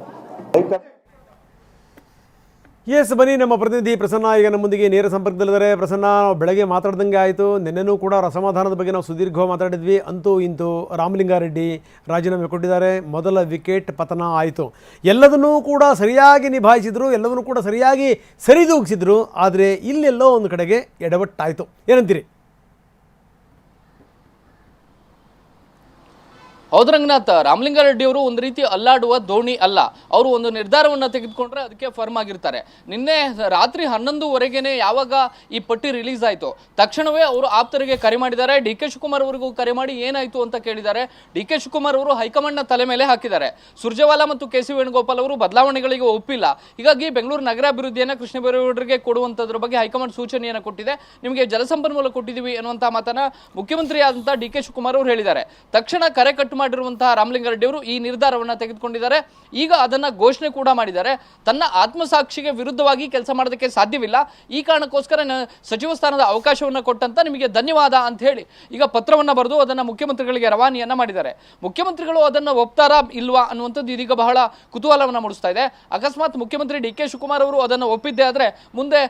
ಎಸ್, ಬನ್ನಿ ನಮ್ಮ ಪ್ರತಿನಿಧಿ ಪ್ರಸನ್ನ ಈಗ ನಮ್ಮೊಂದಿಗೆ ನೇರ ಸಂಪರ್ಕದಲ್ಲಿದ್ದಾರೆ. ಪ್ರಸನ್ನ, ಬೆಳಗ್ಗೆ ಮಾತಾಡ್ದಂಗೆ ಆಯಿತು, ನಿನ್ನೆನೂ ಕೂಡ ಅಸಮಾಧಾನದ ಬಗ್ಗೆ ನಾವು ಸುದೀರ್ಘವಾಗಿ ಮಾತಾಡಿದ್ವಿ. ಅಂತೂ ಇಂತೂ ರಾಮಲಿಂಗಾರೆಡ್ಡಿ ರಾಜೀನಾಮೆ ಕೊಟ್ಟಿದ್ದಾರೆ, ಮೊದಲ ವಿಕೆಟ್ ಪತನ ಆಯಿತು. ಎಲ್ಲದನ್ನೂ ಕೂಡ ಸರಿಯಾಗಿ ನಿಭಾಯಿಸಿದರು, ಎಲ್ಲವನ್ನೂ ಕೂಡ ಸರಿಯಾಗಿ ಸರಿದೂಗಿಸಿದ್ರು. ಆದರೆ ಇಲ್ಲೆಲ್ಲೋ ಒಂದು ಕಡೆಗೆ ಎಡವಟ್ಟಾಯಿತು, ಏನಂತೀರಿ? ಹೌದು ರಂಗನಾಥ್, ರಾಮಲಿಂಗಾರೆಡ್ಡಿ ಅವರು ಒಂದು ರೀತಿ ಅಲ್ಲಾಡುವ ದೋಣಿ ಅಲ್ಲ. ಅವರು ಒಂದು ನಿರ್ಧಾರವನ್ನು ತೆಗೆದುಕೊಂಡ್ರೆ ಅದಕ್ಕೆ ಫರ್ಮ್ ಆಗಿರ್ತಾರೆ. ನಿನ್ನೆ ರಾತ್ರಿ 11:00ವರೆಗೇನೆ ಯಾವಾಗ ಈ ಪಟ್ಟಿ ರಿಲೀಸ್ ಆಯಿತು, ತಕ್ಷಣವೇ ಅವರು ಆಪ್ತರಿಗೆ ಕರೆ ಮಾಡಿದ್ದಾರೆ. ಡಿ ಕೆ ಶಿವಕುಮಾರ್ ಅವರಿಗೂ ಕರೆ ಮಾಡಿ ಏನಾಯಿತು ಅಂತ ಕೇಳಿದ್ದಾರೆ. ಡಿ ಕೆ ಶಿವಕುಮಾರ್ ಅವರು ಹೈಕಮಾಂಡ್ನ ತಲೆ ಮೇಲೆ ಹಾಕಿದ್ದಾರೆ. ಸುರ್ಜೇವಾಲಾ ಮತ್ತು ಕೆ ಸಿ ವೇಣುಗೋಪಾಲ್ ಅವರು ಬದಲಾವಣೆಗಳಿಗೆ ಒಪ್ಪಿಲ್ಲ, ಹೀಗಾಗಿ ಬೆಂಗಳೂರು ನಗರಾಭಿವೃದ್ಧಿಯನ್ನು ಕೃಷ್ಣ ಬೈರೇಗೌಡರಿಗೆ ಕೊಡುವಂಥದ್ರ ಬಗ್ಗೆ ಹೈಕಮಾಂಡ್ ಸೂಚನೆಯನ್ನು ಕೊಟ್ಟಿದೆ. ನಿಮಗೆ ಜಲಸಂಪನ್ಮೂಲ ಕೊಟ್ಟಿದ್ದೀವಿ ಅನ್ನುವಂಥ ಮಾತನ್ನ ಮುಖ್ಯಮಂತ್ರಿ ಆದಂಥ ಡಿ ಕೆ ಶಿವಕುಮಾರ್ ಅವರು ಹೇಳಿದ್ದಾರೆ. ತಕ್ಷಣ ಕರೆ ಕಟ್ಟು ಮಾಡಿರುವಂತಹ ರಾಮಲಿಂಗಾರೆಡ್ಡಿ ಅವರು ಈ ನಿರ್ಧಾರವನ್ನು ತೆಗೆದುಕೊಂಡಿದ್ದಾರೆ. ಈಗ ಅದನ್ನ ಘೋಷಣೆ ಕೂಡ ಮಾಡಿದ್ದಾರೆ. ತನ್ನ ಆತ್ಮಸಾಕ್ಷಿಗೆ ವಿರುದ್ಧವಾಗಿ ಕೆಲಸ ಮಾಡೋದಕ್ಕೆ ಸಾಧ್ಯವಿಲ್ಲ, ಈ ಕಾರಣಕ್ಕೋಸ್ಕರ ಸಚಿವ ಸ್ಥಾನದ ಅವಕಾಶವನ್ನು ಕೊಟ್ಟಂತ ನಿಮಗೆ ಧನ್ಯವಾದ ಅಂತ ಹೇಳಿ ಈಗ ಪತ್ರವನ್ನು ಬರೆದು ಅದನ್ನು ಮುಖ್ಯಮಂತ್ರಿಗಳಿಗೆ ರವಾನೆಯನ್ನ ಮಾಡಿದ್ದಾರೆ. ಮುಖ್ಯಮಂತ್ರಿಗಳು ಅದನ್ನು ಒಪ್ತಾರಾ ಇಲ್ವಾ ಅನ್ನುವಂಥದ್ದು ಇದೀಗ ಬಹಳ ಕುತೂಹಲವನ್ನು ಮೂಡಿಸ್ತಾ ಇದೆ. ಅಕಸ್ಮಾತ್ ಮುಖ್ಯಮಂತ್ರಿ ಡಿ ಕೆ ಶಿವಕುಮಾರ್ ಅವರು ಅದನ್ನು ಒಪ್ಪಿದ್ದೇ ಆದರೆ ಮುಂದೆ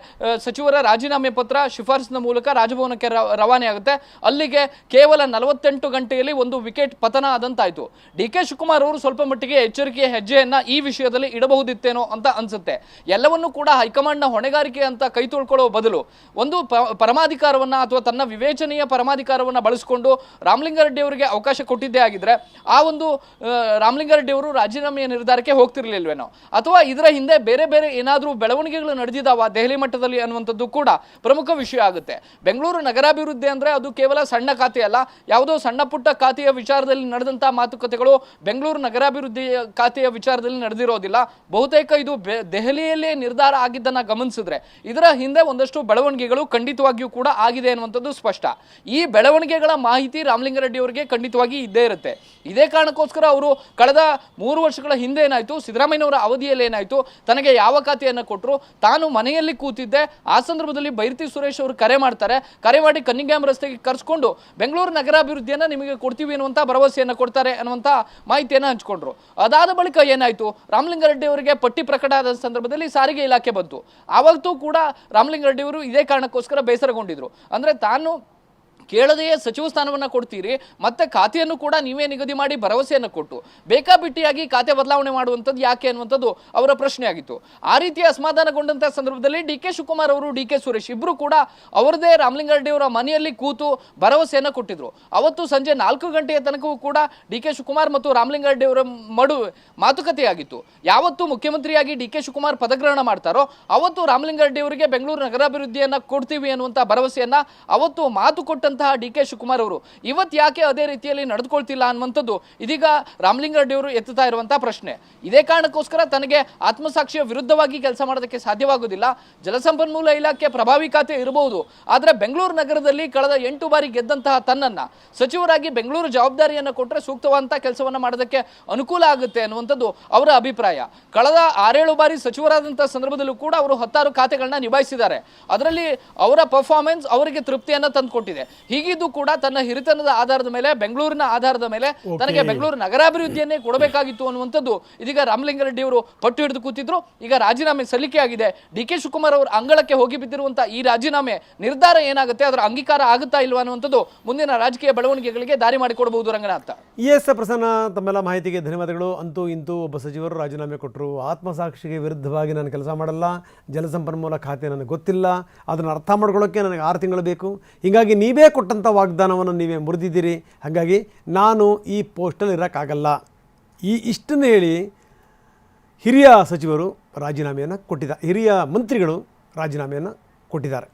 ಸಚಿವರ ರಾಜೀನಾಮೆ ಪತ್ರ ಶಿಫಾರಸಿನ ಮೂಲಕ ರಾಜಭವನಕ್ಕೆ ರವಾನೆ ಆಗುತ್ತೆ. ಅಲ್ಲಿಗೆ ಕೇವಲ 48 ಗಂಟೆಯಲ್ಲಿ ಒಂದು ವಿಕೆಟ್ ಪತನ ಆದಂತಾಯ್ತು. ಡಿ ಕೆ ಶಿವಕುಮಾರ್ ಅವರು ಸ್ವಲ್ಪ ಮಟ್ಟಿಗೆ ಎಚ್ಚರಿಕೆಯ ಹೆಜ್ಜೆಯನ್ನ ಈ ವಿಷಯದಲ್ಲಿ ಇಡಬಹುದಿತ್ತೇನೋ ಅಂತ ಅನ್ಸುತ್ತೆ. ಎಲ್ಲವನ್ನೂ ಕೂಡ ಹೈಕಮಾಂಡ್ನ ಹೊಣೆಗಾರಿಕೆ ಅಂತ ಕೈ ತೊಳ್ಕೊಳ್ಳೋ ಬದಲು ಒಂದು ಪರಮಾಧಿಕಾರವನ್ನ ಅಥವಾ ತನ್ನ ವಿವೇಚನೆಯ ಪರಮಾಧಿಕಾರವನ್ನ ಬಳಸಿಕೊಂಡು ರಾಮಲಿಂಗಾರೆಡ್ಡಿ ಅವರಿಗೆ ಅವಕಾಶ ಕೊಟ್ಟಿದ್ದೇ ಆಗಿದ್ರೆ ಆ ಒಂದು ರಾಮಲಿಂಗಾರೆಡ್ಡಿ ಅವರು ರಾಜೀನಾಮೆಯ ನಿರ್ಧಾರಕ್ಕೆ ಹೋಗ್ತಿರ್ಲಿಲ್ವೇನೋ, ಅಥವಾ ಇದರ ಹಿಂದೆ ಬೇರೆ ಬೇರೆ ಏನಾದರೂ ಬೆಳವಣಿಗೆಗಳು ನಡೆದಿದ್ದಾವ ದೆಹಲಿ ಮಟ್ಟದಲ್ಲಿ ಅನ್ನುವಂಥದ್ದು ಕೂಡ ಪ್ರಮುಖ ವಿಷಯ ಆಗುತ್ತೆ. ಬೆಂಗಳೂರು ನಗರಾಭಿವೃದ್ಧಿ ಅಂದ್ರೆ ಅದು ಕೇವಲ ಸಣ್ಣ ಖಾತೆ ಅಲ್ಲ, ಯಾವುದೋ ಸಣ್ಣ ಪುಟ್ಟ ಖಾತೆಯ ವಿಚಾರದಲ್ಲಿ ನಡೆದಂತಹ ಮಾತುಕತೆಗಳು ಬೆಂಗಳೂರು ನಗರಾಭಿವೃದ್ಧಿ ಖಾತೆಯ ವಿಚಾರದಲ್ಲಿ ನಡೆದಿರೋದಿಲ್ಲ. ಬಹುತೇಕ ಇದು ದೆಹಲಿಯಲ್ಲೇ ನಿರ್ಧಾರ ಆಗಿದ್ದನ್ನ ಗಮನಿಸಿದ್ರೆ ಇದರ ಹಿಂದೆ ಒಂದಷ್ಟು ಬೆಳವಣಿಗೆಗಳು ಖಂಡಿತವಾಗಿಯೂ ಕೂಡ ಆಗಿದೆ ಅನ್ನುವಂಥದ್ದು ಸ್ಪಷ್ಟ. ಈ ಬೆಳವಣಿಗೆಗಳ ಮಾಹಿತಿ ರಾಮಲಿಂಗಾರೆಡ್ಡಿ ಅವರಿಗೆ ಖಂಡಿತವಾಗಿ ಇದ್ದೇ ಇರುತ್ತೆ. ಇದೇ ಕಾರಣಕ್ಕೋಸ್ಕರ ಅವರು ಕಳೆದ 3 ವರ್ಷಗಳ ಹಿಂದೆ ಏನಾಯ್ತು, ಸಿದ್ದರಾಮಯ್ಯನವರ ಅವಧಿಯಲ್ಲಿ ಏನಾಯ್ತು, ತನಗೆ ಯಾವ ಖಾತೆಯನ್ನು ಕೊಟ್ಟರು, ತಾನು ಮನೆಯಲ್ಲಿ ಕೂತಿದ್ದೆ, ಆ ಸಂದರ್ಭದಲ್ಲಿ ಬೈರತಿ ಸುರೇಶ್ ಅವರು ಕರೆ ಮಾಡ್ತಾರೆ. ಕರೆ ಮಾಡಿ ಕನ್ನಿಂಗ್ಯಾಮ್ ರಸ್ತೆಗೆ ಕರೆಸ್ಕೊಂಡು ಬೆಂಗಳೂರು ನಗರಾಭಿವೃದ್ಧಿಯನ್ನ ನಿಮಗೆ ಕೊಡ್ತೀವಿ ಅನ್ನುವಂಥ ಭರವಸೆಯನ್ನು ಕೊಡ್ತಾರೆ ಅನ್ನುವಂಥ ಮಾಹಿತಿಯನ್ನು ಹಂಚಿಕೊಂಡ್ರು. ಅದಾದ ಬಳಿಕ ಏನಾಯ್ತು, ರಾಮಲಿಂಗಾರೆಡ್ಡಿ ಅವರಿಗೆ ಪಟ್ಟಿ ಪ್ರಕಟ ಆದ ಸಂದರ್ಭದಲ್ಲಿ ಸಾರಿಗೆ ಇಲಾಖೆ ಬಂತು. ಆವತ್ತೂ ಕೂಡ ರಾಮಲಿಂಗಾರೆಡ್ಡಿ ಅವರು ಇದೇ ಕಾರಣಕ್ಕೋಸ್ಕರ ಬೇಸರಗೊಂಡಿದ್ರು. ಅಂದ್ರೆ ತಾನು ಕೇಳದೆಯೇ ಸಚಿವ ಸ್ಥಾನವನ್ನು ಕೊಡ್ತೀರಿ, ಮತ್ತೆ ಖಾತೆಯನ್ನು ಕೂಡ ನೀವೇ ನಿಗದಿ ಮಾಡಿ ಭರವಸೆಯನ್ನು ಕೊಟ್ಟು ಬೇಕಾಬಿಟ್ಟಿಯಾಗಿ ಖಾತೆ ಬದಲಾವಣೆ ಮಾಡುವಂಥದ್ದು ಯಾಕೆ ಅನ್ನುವಂಥದ್ದು ಅವರ ಪ್ರಶ್ನೆ ಆಗಿತ್ತು. ಆ ರೀತಿ ಅಸಮಾಧಾನಗೊಂಡಂತಹ ಸಂದರ್ಭದಲ್ಲಿ ಡಿ ಕೆ ಶಿವಕುಮಾರ್ ಅವರು, ಡಿ ಕೆ ಸುರೇಶ್ ಇಬ್ಬರು ಕೂಡ ಅವರದೇ ರಾಮಲಿಂಗಾರೆಡ್ಡಿ ಅವರ ಮನೆಯಲ್ಲಿ ಕೂತು ಭರವಸೆಯನ್ನು ಕೊಟ್ಟಿದ್ರು. ಅವತ್ತು ಸಂಜೆ 4 ಗಂಟೆಯ ತನಕವೂ ಕೂಡ ಡಿ ಕೆ ಶಿವಕುಮಾರ್ ಮತ್ತು ರಾಮಲಿಂಗಾರೆಡ್ಡಿ ಅವರ ಮಾತುಕತೆಯಾಗಿತ್ತು. ಯಾವತ್ತು ಮುಖ್ಯಮಂತ್ರಿಯಾಗಿ ಡಿ ಕೆ ಶಿವಕುಮಾರ್ ಪದಗ್ರಹಣ ಮಾಡ್ತಾರೋ ಅವತ್ತು ರಾಮಲಿಂಗಾರೆಡ್ಡಿ ಅವರಿಗೆ ಬೆಂಗಳೂರು ನಗರಾಭಿವೃದ್ಧಿಯನ್ನ ಕೊಡ್ತೀವಿ ಅನ್ನುವಂಥ ಭರವಸೆಯನ್ನ ಅವತ್ತು ಮಾತು ಕೊಟ್ಟಂತ ಡಿ ಕೆ ಶಿವಕುಮಾರ್ ಅವರು ಇವತ್ತು ಯಾಕೆ ಅದೇ ರೀತಿಯಲ್ಲಿ ನಡೆದುಕೊಳ್ತಿಲ್ಲ ಅನ್ನುವಂಥದ್ದು ಇದೀಗ ರಾಮಲಿಂಗಾರೆಡ್ಡಿ ಅವರು ಎತ್ತುತ್ತಾ ಇರುವಂತಹ ಪ್ರಶ್ನೆ. ಇದೇ ಕಾರಣಕ್ಕೋಸ್ಕರ ತನಗೆ ಆತ್ಮಸಾಕ್ಷಿಯ ವಿರುದ್ಧವಾಗಿ ಕೆಲಸ ಮಾಡೋದಕ್ಕೆ ಸಾಧ್ಯವಾಗುವುದಿಲ್ಲ. ಜಲಸಂಪನ್ಮೂಲ ಇಲಾಖೆ ಪ್ರಭಾವಿ ಖಾತೆ ಇರಬಹುದು, ಆದರೆ ಬೆಂಗಳೂರು ನಗರದಲ್ಲಿ ಕಳೆದ 8 ಬಾರಿ ಗೆದ್ದಂತಹ ತನ್ನನ್ನ ಸಚಿವರಾಗಿ ಬೆಂಗಳೂರು ಜವಾಬ್ದಾರಿಯನ್ನು ಕೊಟ್ಟರೆ ಸೂಕ್ತವಾದಂತಹ ಕೆಲಸವನ್ನ ಮಾಡೋದಕ್ಕೆ ಅನುಕೂಲ ಆಗುತ್ತೆ ಅನ್ನುವಂಥದ್ದು ಅವರ ಅಭಿಪ್ರಾಯ. ಕಳೆದ 6-7 ಬಾರಿ ಸಚಿವರಾದಂತಹ ಸಂದರ್ಭದಲ್ಲೂ ಕೂಡ ಅವರು 10 ಖಾತೆಗಳನ್ನ ನಿಭಾಯಿಸಿದ್ದಾರೆ. ಅದರಲ್ಲಿ ಅವರ ಪರ್ಫಾರ್ಮೆನ್ಸ್ ಅವರಿಗೆ ತೃಪ್ತಿಯನ್ನ ತಂದುಕೊಟ್ಟಿದೆ. ಹೀಗಿದ್ದು ಕೂಡ ತನ್ನ ಹಿರಿತನದ ಆಧಾರದ ಮೇಲೆ, ಬೆಂಗಳೂರಿನ ಆಧಾರದ ಮೇಲೆ ತನಗೆ ಬೆಂಗಳೂರು ನಗರಾಭಿವೃದ್ಧಿಯನ್ನೇ ಕೊಡಬೇಕಾಗಿತ್ತು ಅನ್ನುವಂಥದ್ದು ಇದೀಗ ರಾಮಲಿಂಗಾರೆಡ್ಡಿ ಅವರು ಪಟ್ಟು ಹಿಡಿದು ಕೂತಿದ್ರು. ಈಗ ರಾಜೀನಾಮೆ ಸಲ್ಲಿಕೆ ಆಗಿದೆ. ಡಿ ಕೆ ಶಿವಕುಮಾರ್ ಅವರ ಅಂಗಳಕ್ಕೆ ಹೋಗಿ ಬಿದ್ದಿರುವಂತಹ ಈ ರಾಜೀನಾಮೆ ನಿರ್ಧಾರ ಏನಾಗುತ್ತೆ, ಅದರ ಅಂಗೀಕಾರ ಆಗುತ್ತಾ ಇಲ್ವಾ ಅನ್ನುವಂಥದ್ದು ಮುಂದಿನ ರಾಜಕೀಯ ಬೆಳವಣಿಗೆಗಳಿಗೆ ದಾರಿ ಮಾಡಿಕೊಡಬಹುದು. ರಂಗನಾಥ. ಎಸ್ ಪ್ರಸನ್ನ, ತಮ್ಮೆಲ್ಲ ಮಾಹಿತಿಗೆ ಧನ್ಯವಾದಗಳು. ಅಂತೂ ಇಂತೂ ಒಬ್ಬ ಸಚಿವರು ರಾಜೀನಾಮೆ ಕೊಟ್ಟರು. ಆತ್ಮಸಾಕ್ಷಿಗೆ ವಿರುದ್ಧವಾಗಿ ನಾನು ಕೆಲಸ ಮಾಡಲ್ಲ, ಜಲಸಂಪನ್ಮೂಲ ಖಾತೆ ನನಗೆ ಗೊತ್ತಿಲ್ಲ, ಅದನ್ನು ಅರ್ಥ ಮಾಡ್ಕೊಳ್ಳೋಕ್ಕೆ ನನಗೆ 6 ತಿಂಗಳು ಬೇಕು, ಹೀಗಾಗಿ ನೀವೇ ಕೊಟ್ಟಂಥ ವಾಗ್ದಾನವನ್ನು ನೀವೇ ಮುರಿದಿದ್ದೀರಿ, ಹಾಗಾಗಿ ನಾನು ಈ ಪೋಸ್ಟಲ್ಲಿ ಇರೋಕ್ಕಾಗಲ್ಲ, ಇಷ್ಟನ್ನು ಹೇಳಿ ಹಿರಿಯ ಸಚಿವರು ರಾಜೀನಾಮೆಯನ್ನು ಕೊಟ್ಟಿದ್ದಾರೆ, ಹಿರಿಯ ಮಂತ್ರಿಗಳು ರಾಜೀನಾಮೆಯನ್ನು ಕೊಟ್ಟಿದ್ದಾರೆ.